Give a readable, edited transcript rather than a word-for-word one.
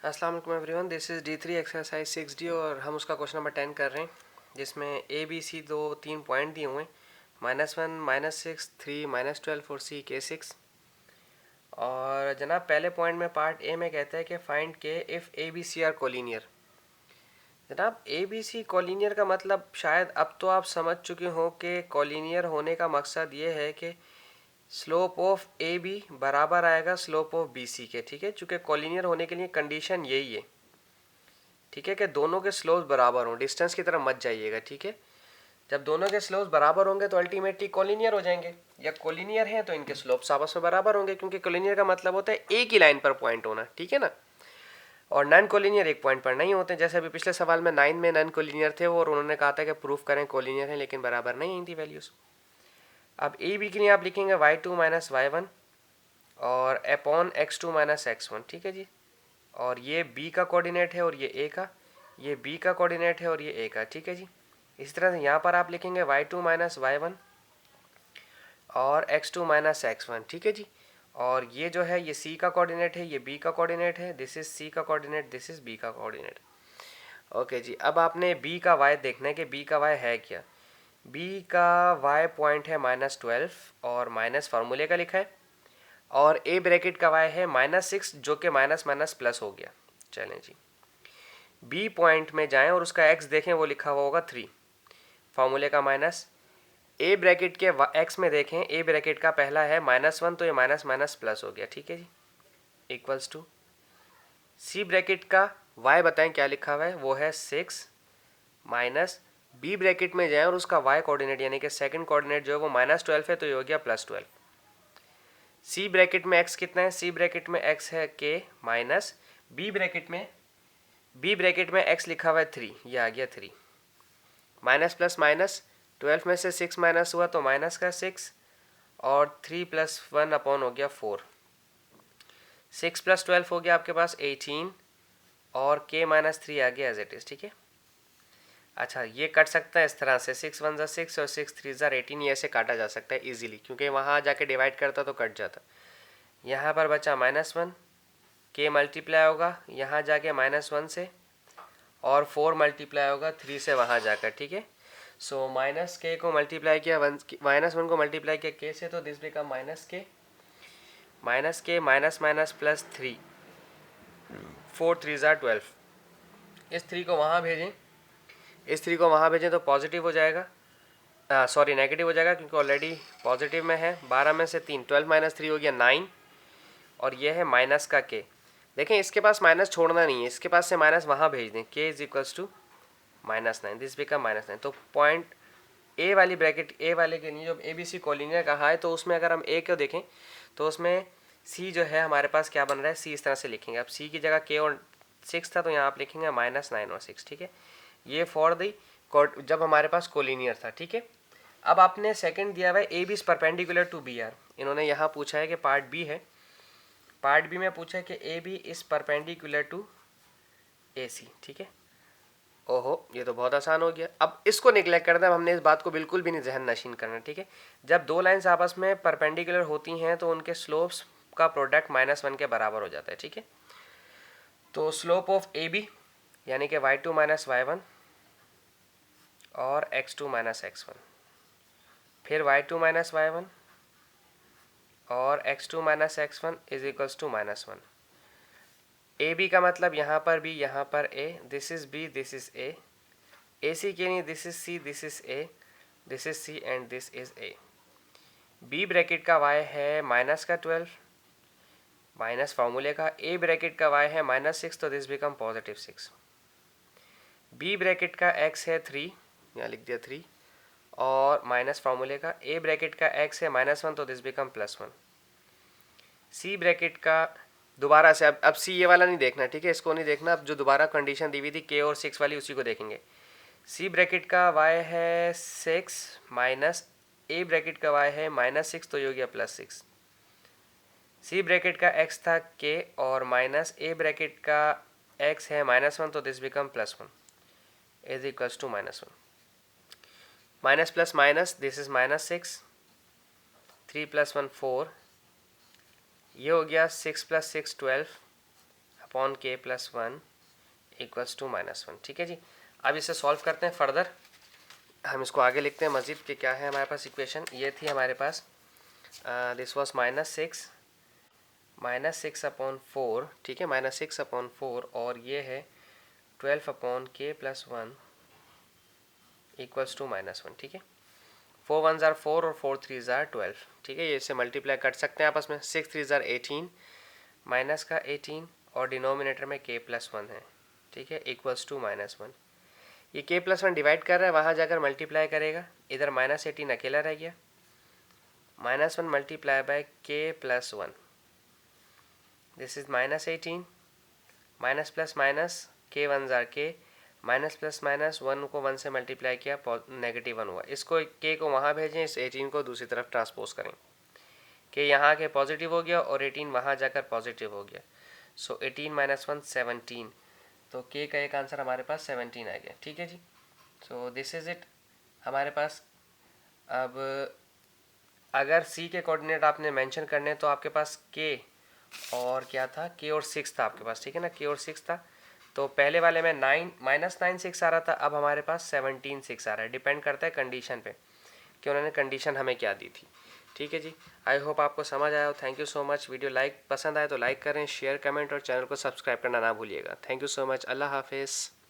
अस्सलाम वालेकुम everyone, this is D3 exercise 6D और हम उसका क्वेश्चन नंबर 10 कर रहे हैं, जिसमें ए बी सी दो तीन पॉइंट दिए हुए हैं, -1, -6, 3, -12 और सी के 6। और जनाब पहले पॉइंट में पार्ट ए में कहता है कि find k if A B C are collinear. जनाब ए बी सी कोलिनियर का मतलब शायद अब तो आप समझ चुके हो कि कोलिनियर होने का मकसद ये है कि स्लोप ऑफ ए बी बराबर आएगा स्लोप ऑफ बी सी के। ठीक है, चूँकि कोलिनियर होने के लिए कंडीशन यही है, ठीक है, कि दोनों के स्लोप्स बराबर हों, डिस्टेंस की तरफ मत जाइएगा। ठीक है, जब दोनों के स्लोप्स बराबर होंगे तो अल्टीमेटली कोलिनियर हो जाएंगे, या कोलिनियर हैं तो इनके स्लोप्स आपस में बराबर होंगे, क्योंकि कोलिनियर का मतलब होता है एक ही लाइन पर पॉइंट होना। ठीक है ना, और नॉन कोलिनियर एक पॉइंट पर नहीं होते, जैसे अभी पिछले सवाल में 9 में नॉन कोलिनियर थे और उन्होंने कहा था कि प्रूफ करें कोलिनियर है, लेकिन बराबर नहीं आई थी वैल्यूज़। अब ए बी के लिए आप लिखेंगे y2 माइनस y1 और अपॉन x2 माइनस x1। ठीक है जी, और ये बी का कोऑर्डिनेट है और ये ए का, ये बी का कोऑर्डिनेट है और ये ए का। ठीक है जी, इसी तरह से यहाँ पर आप लिखेंगे y2 माइनस y1 और x2 माइनस x1। ठीक है जी, और ये जो है ये सी का कोऑर्डिनेट है, ये बी का कोऑर्डिनेट है, दिस इज सी का कोऑर्डिनेट, दिस इज बी का कोऑर्डिनेट। ओके जी, अब आपने बी का वाई देखना है कि बी का वाई है क्या। बी का वाई पॉइंट है -12 और माइनस फार्मूले का लिखा है, और ए ब्रैकेट का वाई है -6 जो कि माइनस माइनस प्लस हो गया। चलें जी, बी पॉइंट में जाएं और उसका एक्स देखें, वो लिखा हुआ होगा 3, फार्मूले का माइनस। ए ब्रैकेट के एक्स में देखें, ए ब्रैकेट का पहला है -1 तो ये माइनस माइनस प्लस हो गया। ठीक है जी, इक्वल्स टू सी ब्रैकेट का वाई बताएं क्या लिखा हुआ है, वो है 6 माइनस बी ब्रैकेट में जाएं और उसका वाई कोऑर्डिनेट यानी कि सेकंड कोऑर्डिनेट जो है वो -12 है, तो ये हो गया +12। सी ब्रैकेट में एक्स कितना है, सी ब्रैकेट में एक्स है के माइनस बी ब्रैकेट में एक्स लिखा हुआ है 3, ये आ गया 3, माइनस प्लस माइनस 12 में से 6 माइनस हुआ तो माइनस का 6, और 3 + 1 अपॉन हो गया 4, 6 + 12 हो गया आपके पास 18, और k -3 आ गया एज इट इज़। ठीक है, अच्छा ये कट सकता है इस तरह से, 6 1 6 और 6 3 18, ये ऐसे काटा जा सकता है इजीली, क्योंकि वहाँ जाके डिवाइड करता तो कट जाता। यहाँ पर बचा -1, k मल्टीप्लाई होगा यहाँ जाके -1 से, और 4 मल्टीप्लाई होगा 3 से वहाँ जाकर। ठीक है, सो माइनस के को मल्टीप्लाई किया -1 को मल्टीप्लाई किया के से, तो दिस बिकम माइनस के माइनस माइनस +3, 4 3 12। इस 3 को वहाँ भेजें, इस 3 को वहाँ भेजें तो पॉजिटिव हो जाएगा, सॉरी नेगेटिव हो जाएगा, क्योंकि ऑलरेडी पॉजिटिव में है। 12 में से 3, 12 - 3 हो गया 9, और ये है माइनस का के। देखें इसके पास माइनस छोड़ना नहीं है, इसके पास से माइनस वहाँ भेज दें, k is equals to -9, this become -9। तो पॉइंट ए वाली ब्रैकेट, ए वाले के लिए जो ए बी सी कोलिनियर कहा है, तो उसमें अगर हम ए को देखें तो उसमें सी जो है हमारे पास क्या बन रहा है, सी इस तरह से लिखेंगे। अब सी की जगह के और 6 था तो यहाँ आप लिखेंगे -9 और 6। ठीक है, ये फॉर दी जब हमारे पास कोलिनियर था। ठीक है, अब आपने सेकंड दिया हुआ है A B is perpendicular to B R. इन्होंने यहाँ पूछा है कि पार्ट बी है, पार्ट बी में पूछा है कि A B is perpendicular to A C. ठीक है, ओहो ये तो बहुत आसान हो गया। अब इसको निगलेक्ट करना है, हमने इस बात को बिल्कुल भी नहीं जहन नशीन करना। ठीक है, जब दो लाइंस आपस में परपेंडिकुलर होती हैं तो उनके स्लोप्स का प्रोडक्ट -1 के बराबर हो जाता है। ठीक है, तो स्लोप ऑफ ए बी यानी कि y2 माइनस y1 और x2 माइनस x1, फिर y2 माइनस y1 और x2 minus x1 is equals to -1। A B का मतलब यहाँ पर बी, यहाँ पर A, this is B, this is A C के लिए this is C, this is A, this is C and this is A. B bracket का y है माइनस का 12, माइनस फार्मूले का। ए ब्रैकेट का y है -6 तो दिस बिकम +6। बी ब्रैकेट का x है 3, यहाँ लिख दिया 3, और माइनस फार्मूले का। ए ब्रैकेट का x है -1 तो दिस बिकम +1। सी ब्रैकेट का दोबारा से, अब सी ये वाला नहीं देखना, ठीक है, इसको नहीं देखना। अब जो दोबारा कंडीशन दी हुई थी के और 6 वाली, उसी को देखेंगे। सी ब्रैकेट का y है 6 माइनस ए ब्रैकेट का y है -6 तो ये हो गया +6। सी ब्रैकेट का x था k और माइनस ए ब्रैकेट का x है -1 तो this become +1 is equals to -1। Minus plus minus, this is -6, 3 + 1 4, ये हो गया 6 + 6 12 अपॉन के प्लस वन इक्वल्स टू -1। ठीक है जी। अब इसे सॉल्व करते हैं फर्दर, हम इसको आगे लिखते हैं मज़ीद कि क्या है हमारे पास इक्वेशन। ये थी हमारे पास दिस वॉज -6 अपॉन 4, ठीक है, -6/4, और ये है 12 अपॉन के प्लस वन इक्वल्स टू -1। ठीक है, 4 1 ज़ार 4 और 4 3 ज़ार 12। ठीक है, ये इससे मल्टीप्लाई कर सकते हैं आपस में। 6 3 ज़ार 18, माइनस का 18 और डिनोमिनेटर में के प्लस वन है। ठीक है, इक्वल्स टू -1। ये के प्लस वन डिवाइड कर रहा है, वहाँ जाकर मल्टीप्लाई करेगा, इधर -18 अकेला रह गया, -1 मल्टीप्लाई बाय के plus one, this is -18, minus plus minus के वन ज़ार के, माइनस प्लस माइनस 1 को 1 से मल्टीप्लाई किया, -1 हुआ। इसको के को वहाँ भेजें, इस 18 को दूसरी तरफ ट्रांसपोज करें, कि यहाँ के पॉजिटिव हो गया और 18 वहाँ जाकर पॉजिटिव हो गया। सो 18 - 1 17, तो के का एक आंसर हमारे पास 17 आ गया। ठीक है जी। सो दिस इज़ इट हमारे पास। अब अगर सी के कोऑर्डिनेट आपने मेंशन करने तो आपके पास के और क्या था, के और 6 था आपके पास। ठीक है ना, के और 6 था। तो पहले वाले में -9 6 आ रहा था, अब हमारे पास 17 6 आ रहा है। डिपेंड करता है कंडीशन पे कि उन्होंने कंडीशन हमें क्या दी थी। ठीक है जी, आई होप आपको समझ आया हो। Thank you so much. Video पसंद आए तो लाइक करें, शेयर, कमेंट और चैनल को सब्सक्राइब करना ना भूलिएगा। Thank you so much. अल्लाह हाफिज़।